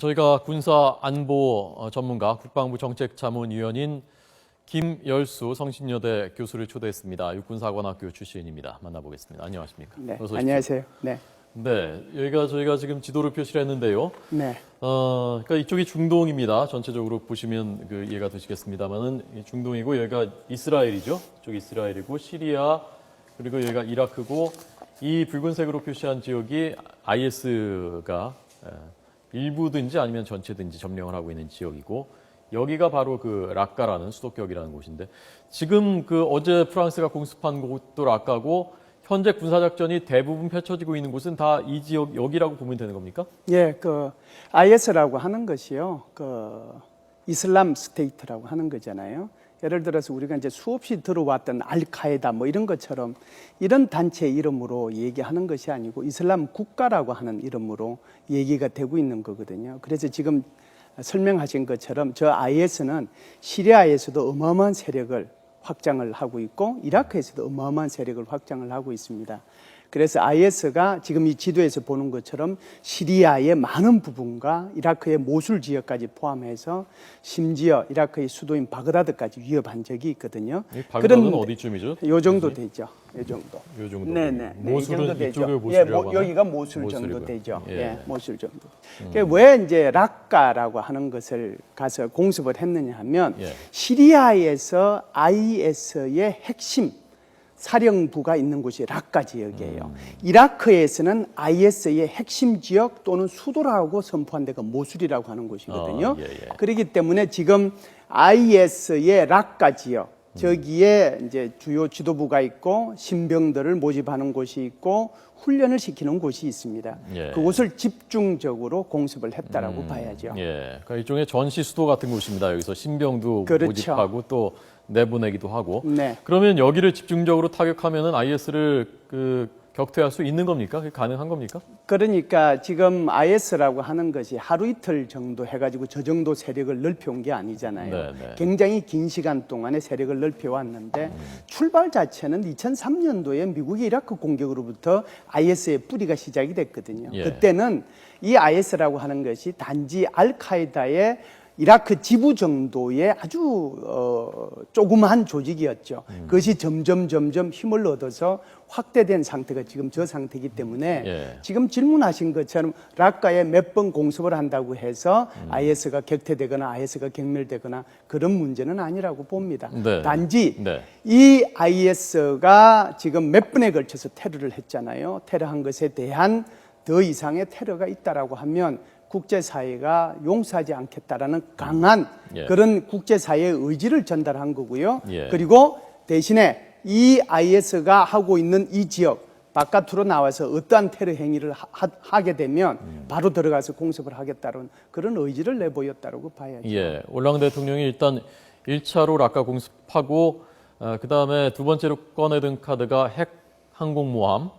저희가 군사 안보 전문가 국방부 정책자문위원인 김열수 성신여대 교수를 초대했습니다. 육군사관학교 출신입니다. 만나보겠습니다. 안녕하십니까? 네, 어서 오십시오. 안녕하세요. 네. 네, 여기가 저희가 지금 지도를 표시를 했는데요. 네. 그러니까 이쪽이 중동입니다. 전체적으로 보시면 그 이해가 되시겠습니다만은 중동이고 여기가 이스라엘이죠. 이쪽 이스라엘이고 시리아 그리고 여기가 이라크고 이 붉은색으로 표시한 지역이 IS가 일부든지 아니면 전체든지 점령을 하고 있는 지역이고 여기가 바로 그 락카라는 수도격이라는 곳인데 지금 그 어제 프랑스가 공습한 곳도 락카고 현재 군사작전이 대부분 펼쳐지고 있는 곳은 다 이 지역 여기라고 보면 되는 겁니까? 예, 그 IS라고 하는 것이요. 그 이슬람 스테이트라고 하는 거잖아요. 예를 들어서 우리가 이제 수없이 들어왔던 알카에다 뭐 이런 것처럼 이런 단체 이름으로 얘기하는 것이 아니고 이슬람 국가라고 하는 이름으로 얘기가 되고 있는 거거든요. 그래서 지금 설명하신 것처럼 저 IS는 시리아에서도 어마어마한 세력을 확장을 하고 있고 이라크에서도 어마어마한 세력을 확장을 하고 있습니다. 그래서 IS가 지금 이 지도에서 보는 것처럼 시리아의 많은 부분과 이라크의 모술 지역까지 포함해서 심지어 이라크의 수도인 바그다드까지 위협한 적이 있거든요. 바그다드는 어디쯤이죠? 요 정도 되죠. 요 정도. 요 정도. 네네. 모술은 이쪽을 예, 모술이라고 여기가 모술 정도 모술이고요. 되죠. 예. 예, 모술 정도. 왜 이제 락카라고 하는 것을 가서 공습을 했느냐 하면 예. 시리아에서 IS의 핵심 사령부가 있는 곳이 락카 지역이에요. 이라크에서는 IS의 핵심 지역 또는 수도라고 선포한 데가 모술이라고 하는 곳이거든요. 예. 그렇기 때문에 지금 IS의 락카 지역, 저기에 이제 주요 지도부가 있고 신병들을 모집하는 곳이 있고 훈련을 시키는 곳이 있습니다. 예. 그곳을 집중적으로 공습을 했다라고 봐야죠. 예, 그러니까 일종의 전시 수도 같은 곳입니다. 여기서 신병도 그렇죠. 모집하고 또 내보내기도 하고. 네. 그러면 여기를 집중적으로 타격하면은 IS를 그 격퇴할 수 있는 겁니까? 그게 가능한 겁니까? 그러니까 지금 IS라고 하는 것이 하루 이틀 정도 해가지고 저 정도 세력을 넓혀온 게 아니잖아요. 네. 굉장히 긴 시간 동안에 세력을 넓혀왔는데 출발 자체는 2003년도에 미국의 이라크 공격으로부터 IS의 뿌리가 시작이 됐거든요. 예. 그때는 이 IS라고 하는 것이 단지 알카에다의 이라크 지부 정도의 아주 조그마한 조직이었죠. 그것이 점점 힘을 얻어서 확대된 상태가 지금 저 상태이기 때문에 예. 지금 질문하신 것처럼 락카에 몇 번 공습을 한다고 해서 IS가 격퇴되거나 IS가 경멸되거나 그런 문제는 아니라고 봅니다. 네. 단지 네. 이 IS가 지금 몇 번에 걸쳐서 테러를 했잖아요. 테러한 것에 대한 더 이상의 테러가 있다라고 하면 국제사회가 용서하지 않겠다라는 강한 예. 그런 국제사회의 의지를 전달한 거고요. 예. 그리고 대신에 이 IS가 하고 있는 이 지역 바깥으로 나와서 어떠한 테러 행위를 하게 되면 바로 들어가서 공습을 하겠다는 그런 의지를 내보였다고 봐야죠. 예, 올랑 대통령이 일단 1차로 락카 공습하고 그다음에 두 번째로 꺼내든 카드가 핵 항공모함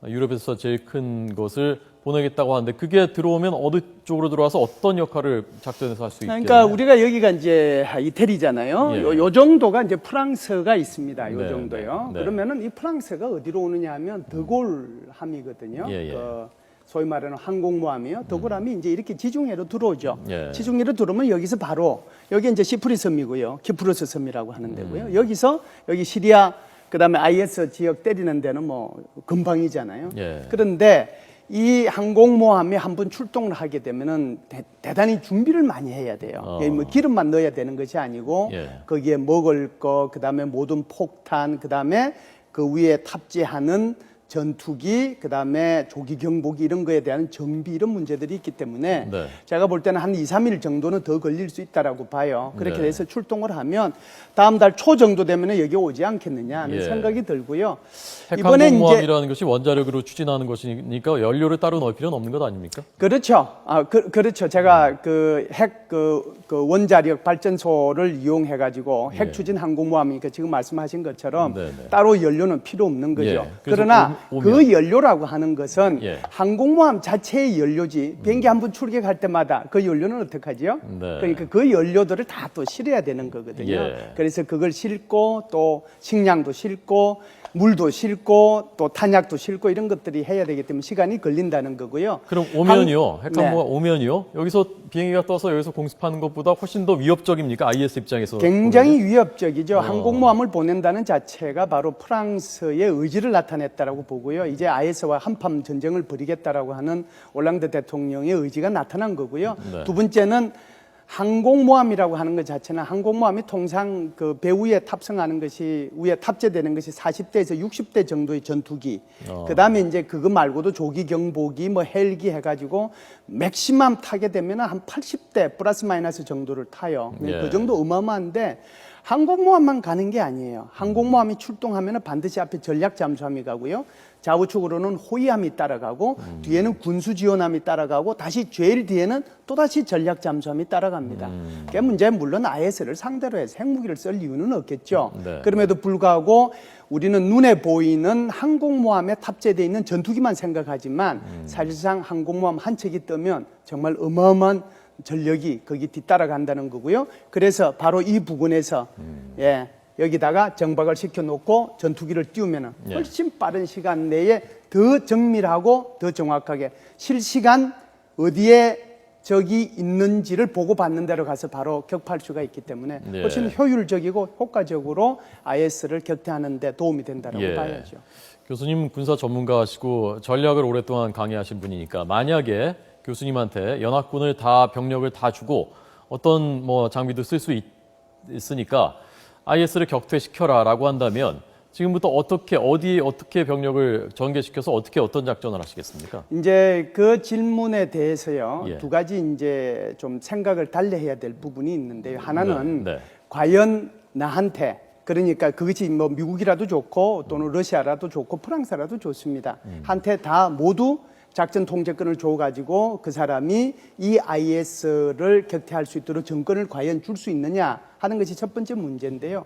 유럽에서 제일 큰 것을 보내겠다고 하는데 그게 들어오면 어느 쪽으로 들어와서 어떤 역할을 작전에서 할 수 있게? 그러니까 우리가 여기가 이제 이태리잖아요. 예. 요 정도가 이제 프랑스가 있습니다. 요 네, 정도요. 네. 그러면은 이 프랑스가 어디로 오느냐 하면 드골함이거든요. 예. 소위 말하는 항공모함이요. 드골함이 이제 이렇게 지중해로 들어오죠. 예. 지중해로 들어오면 여기서 바로 여기 이제 시프리 섬이고요. 키프로스 섬이라고 하는 데고요. 여기서 여기 시리아 그다음에 IS 지역 때리는 데는 뭐 금방이잖아요. 예. 그런데 이 항공모함이 한번 출동을 하게 되면은 대단히 준비를 많이 해야 돼요. 뭐 기름만 넣어야 되는 것이 아니고 예. 거기에 먹을 거, 그다음에 모든 폭탄, 그다음에 그 위에 탑재하는 전투기, 그다음에 조기 경보기 이런 거에 대한 정비 이런 문제들이 있기 때문에 네. 제가 볼 때는 한 2, 3일 정도는 더 걸릴 수 있다라고 봐요. 그렇게 네. 해서 출동을 하면 다음 달 초 정도 되면 여기 오지 않겠느냐 하는 예. 생각이 들고요. 핵항공모함이라는 것이 원자력으로 추진하는 것이니까 연료를 따로 넣을 필요는 없는 것 아닙니까? 그렇죠. 그렇죠. 제가 그 핵 그 원자력 발전소를 이용해 가지고 핵 예. 추진 항공모함이니까 지금 말씀하신 것처럼 네네. 따로 연료는 필요 없는 거죠. 예. 그래서 그러나 오면. 그 연료라고 하는 것은 예. 항공모함 자체의 연료지. 비행기 한 번 출격할 때마다 그 연료는 어떻게 하지요? 네. 그러니까 그 연료들을 다 또 실어야 되는 거거든요. 예. 그래서 그걸 싣고 또 식량도 싣고 물도 싣고 또 탄약도 싣고 이런 것들이 해야 되기 때문에 시간이 걸린다는 거고요. 그럼 오면요, 네. 핵항모가 오면요, 여기서 비행기가 떠서 여기서 공습하는 것보다 훨씬 더 위협적입니까? IS 입장에서 굉장히 위협적이죠. 항공모함을 보낸다는 자체가 바로 프랑스의 의지를 나타냈다라고 보고요. 이제 IS와 한판 전쟁을 벌이겠다라고 하는 올랑드 대통령의 의지가 나타난 거고요. 네. 두 번째는 항공모함이라고 하는 것 자체는 항공모함이 통상 그 배 위에 탑승하는 것이 위에 탑재되는 것이 40대에서 60대 정도의 전투기. 그다음에 이제 그거 말고도 조기 경보기 뭐 헬기 해가지고 맥시멈 타게 되면 한 80대 플러스 마이너스 정도를 타요. 예. 그 정도 어마어마한데 항공모함만 가는 게 아니에요. 항공모함이 출동하면 반드시 앞에 전략 잠수함이 가고요. 좌우측으로는 호위함이 따라가고 뒤에는 군수 지원함이 따라가고 다시 제일 뒤에는 또다시 전략 잠수함이 따라갑니다. 그게 문제는 물론 IS를 상대로 해서 핵무기를 쓸 이유는 없겠죠. 네. 그럼에도 불구하고 우리는 눈에 보이는 항공모함에 탑재되어 있는 전투기만 생각하지만 사실상 항공모함 한 척이 뜨면 정말 어마어마한 전력이 거기 뒤따라간다는 거고요. 그래서 바로 이 부분에서 예, 여기다가 정박을 시켜놓고 전투기를 띄우면 예. 훨씬 빠른 시간 내에 더 정밀하고 더 정확하게 실시간 어디에 적이 있는지를 보고 받는 데로 가서 바로 격파할 수가 있기 때문에 예. 훨씬 효율적이고 효과적으로 IS를 격퇴하는 데 도움이 된다고 예. 봐야죠. 교수님 군사 전문가시고 전략을 오랫동안 강의하신 분이니까 만약에 교수님한테 연합군을 다 병력을 다 주고 어떤 뭐 장비도 쓸 수 있으니까 IS를 격퇴시켜라라고 한다면 지금부터 어디에 어떻게 병력을 전개시켜서 어떤 작전을 하시겠습니까? 이제 그 질문에 대해서요. 예. 두 가지 이제 좀 생각을 달리해야 될 부분이 있는데요. 하나는 네. 과연 나한테 그러니까 그것이 뭐 미국이라도 좋고 또는 러시아라도 좋고 프랑스라도 좋습니다. 한테 다 모두 작전 통제권을 줘가지고 그 사람이 이 IS를 격퇴할 수 있도록 정권을 과연 줄 수 있느냐 하는 것이 첫 번째 문제인데요.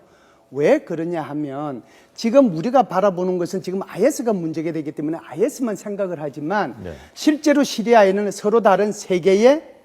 왜 그러냐 하면 지금 우리가 바라보는 것은 지금 IS가 문제가 되기 때문에 IS만 생각을 하지만 네. 실제로 시리아에는 서로 다른 세 개의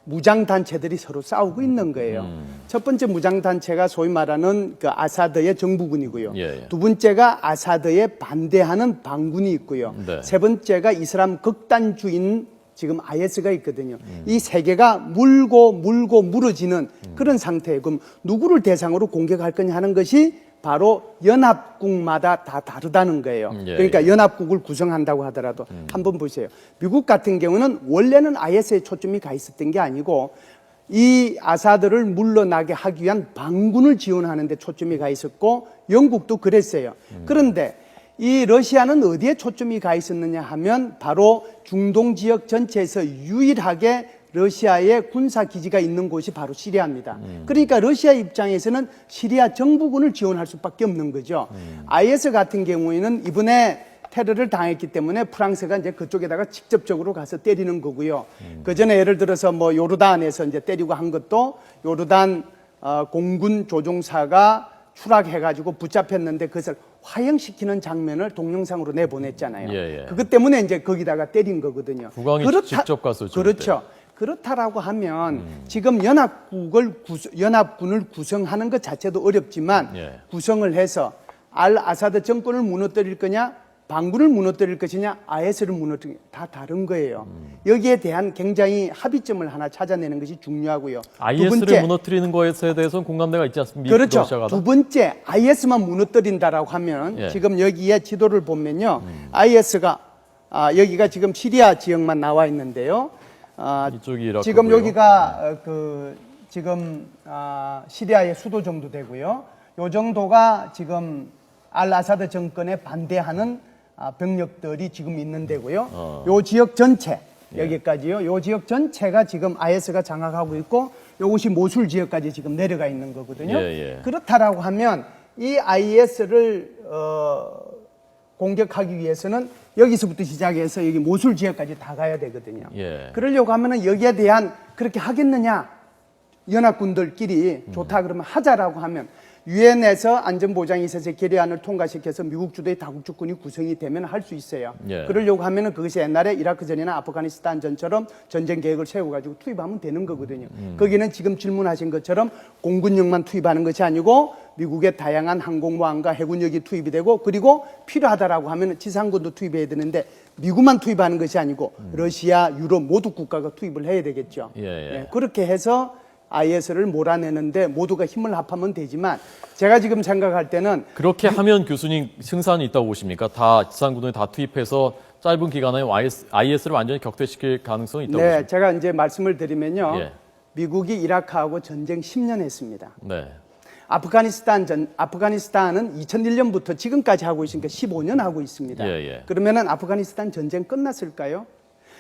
무장단체들이 서로 싸우고 있는 거예요. 첫 번째 무장단체가 소위 말하는 그 아사드의 정부군이고요. 예. 두 번째가 아사드에 반대하는 반군이 있고요. 네. 세 번째가 이슬람 극단주인 지금 IS가 있거든요. 이 세 개가 물고 무너지는 그런 상태예요. 그럼 누구를 대상으로 공격할 거냐 하는 것이 바로 연합국마다 다 다르다는 거예요. 예, 그러니까 연합국을 구성한다고 하더라도 한번 보세요. 미국 같은 경우는 원래는 IS에 초점이 가 있었던 게 아니고 이 아사드를 물러나게 하기 위한 반군을 지원하는 데 초점이 가 있었고 영국도 그랬어요. 그런데 이 러시아는 어디에 초점이 가 있었느냐 하면 바로 중동 지역 전체에서 유일하게 러시아의 군사 기지가 있는 곳이 바로 시리아입니다. 그러니까 러시아 입장에서는 시리아 정부군을 지원할 수밖에 없는 거죠. IS 같은 경우에는 이번에 테러를 당했기 때문에 프랑스가 이제 그쪽에다가 직접적으로 가서 때리는 거고요. 그 전에 예를 들어서 뭐 요르단에서 이제 때리고 한 것도 요르단 공군 조종사가 추락해가지고 붙잡혔는데 그것을 화형시키는 장면을 동영상으로 내보냈잖아요. 예. 그것 때문에 이제 거기다가 때린 거거든요. 국왕이 직접 가서 그렇죠. 그렇다라고 하면 지금 연합군을 구성하는 것 자체도 어렵지만 예. 구성을 해서 알 아사드 정권을 무너뜨릴 거냐, 반군을 무너뜨릴 것이냐, IS를 무너뜨릴 다 다른 거예요. 여기에 대한 굉장히 합의점을 하나 찾아내는 것이 중요하고요. IS를 무너뜨리는 것에 대해서는 공감대가 있지 않습니까? 그렇죠. 러시아가 두 번째, IS만 무너뜨린다라고 하면 예. 지금 여기에 지도를 보면요, IS가 여기가 지금 시리아 지역만 나와 있는데요. 이쪽이 이라크고요. 지금 여기가 지금 시리아의 수도 정도 되고요. 요 정도가 지금 알 아사드 정권에 반대하는 병력들이 지금 있는 데고요. 요 지역 전체 여기까지요. 요 지역 전체가 지금 IS가 장악하고 있고 요것이 모술 지역까지 지금 내려가 있는 거거든요. 예. 그렇다라고 하면 이 IS를 공격하기 위해서는 여기서부터 시작해서 여기 모술 지역까지 다 가야 되거든요. 예. 그러려고 하면은 여기에 대한 그렇게 하겠느냐? 연합군들끼리 좋다 그러면 하자라고 하면 유엔에서 안전보장이 있어서 결의안을 통과시켜서 미국 주도의 다국주권이 구성이 되면 할 수 있어요. 예. 그러려고 하면은 그것이 옛날에 이라크전이나 아프가니스탄 전처럼 전쟁 계획을 세워가지고 투입하면 되는 거거든요. 거기는 지금 질문하신 것처럼 공군력만 투입하는 것이 아니고 미국의 다양한 항공모함과 해군력이 투입이 되고 그리고 필요하다라고 하면 지상군도 투입해야 되는데 미국만 투입하는 것이 아니고 러시아, 유럽 모두 국가가 투입을 해야 되겠죠. 예, 예. 그렇게 해서 IS를 몰아내는데 모두가 힘을 합하면 되지만 제가 지금 생각할 때는 그렇게 하면 교수님 승산이 있다고 보십니까? 다 지상군을 다 투입해서 짧은 기간에 IS를 완전히 격퇴시킬 가능성이 있다고 보십니까? 제가 이제 말씀을 드리면요. 예. 미국이 이라크하고 전쟁 10년 했습니다. 네. 아프가니스탄은 2001년부터 지금까지 하고 있으니까 15년 하고 있습니다. 예, 예. 그러면은 아프가니스탄 전쟁 끝났을까요?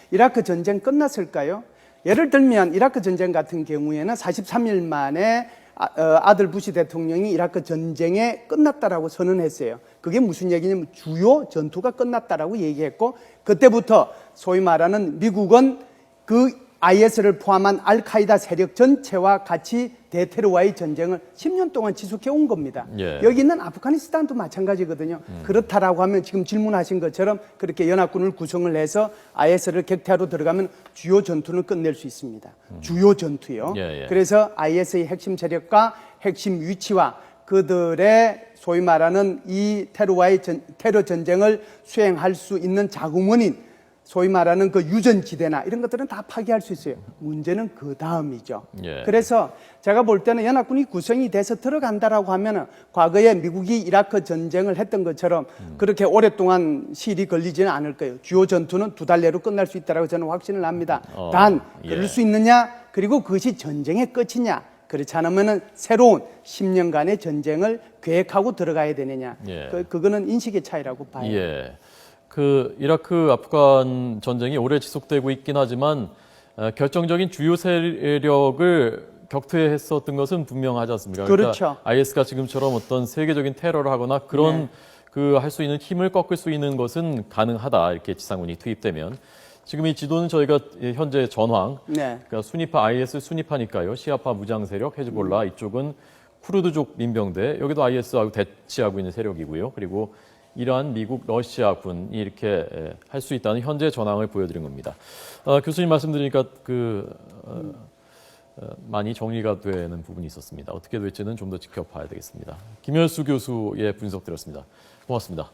이라크 전쟁 끝났을까요? 예를 들면 이라크 전쟁 같은 경우에는 43일 만에 아들 부시 대통령이 이라크 전쟁에 끝났다라고 선언했어요. 그게 무슨 얘기냐면 주요 전투가 끝났다라고 얘기했고 그때부터 소위 말하는 미국은 그 IS를 포함한 알카이다 세력 전체와 같이 대테러와의 전쟁을 10년 동안 지속해 온 겁니다. 예. 여기 있는 아프가니스탄도 마찬가지거든요. 그렇다라고 하면 지금 질문하신 것처럼 그렇게 연합군을 구성을 해서 IS를 격퇴하러 들어가면 주요 전투는 끝낼 수 있습니다. 주요 전투요. 예, 예. 그래서 IS의 핵심 세력과 핵심 위치와 그들의 소위 말하는 이 테러 전쟁을 수행할 수 있는 자구문인 소위 말하는 그 유전지대나 이런 것들은 다 파괴할 수 있어요. 문제는 그 다음이죠. 예. 그래서 제가 볼 때는 연합군이 구성이 돼서 들어간다라고 하면은 과거에 미국이 이라크 전쟁을 했던 것처럼 그렇게 오랫동안 시일이 걸리지는 않을 거예요. 주요 전투는 2달 내로 끝날 수 있다라고 저는 확신을 합니다. 단 그럴 예. 수 있느냐? 그리고 그것이 전쟁의 끝이냐? 그렇지 않으면은 새로운 10년간의 전쟁을 계획하고 들어가야 되느냐? 예. 그거는 인식의 차이라고 봐요. 예. 그 이라크 아프간 전쟁이 오래 지속되고 있긴 하지만 결정적인 주요 세력을 격퇴했었던 것은 분명하지 않습니까? 그렇죠. 그러니까 IS가 지금처럼 어떤 세계적인 테러를 하거나 그런 그 할 수 있는 힘을 꺾을 수 있는 것은 가능하다. 이렇게 지상군이 투입되면 지금 이 지도는 저희가 현재 전황, 그러니까 순위파 IS 순위파니까요. 시아파 무장 세력 헤즈볼라 이쪽은 쿠르드족 민병대 여기도 IS하고 대치하고 있는 세력이고요. 그리고 이란, 미국, 러시아 군이 이렇게 할 수 있다는 현재 전황을 보여드린 겁니다. 교수님 말씀드리니까 많이 정리가 되는 부분이 있었습니다. 어떻게 될지는 좀 더 지켜봐야 되겠습니다. 김열수 교수의 분석 들었습니다. 고맙습니다.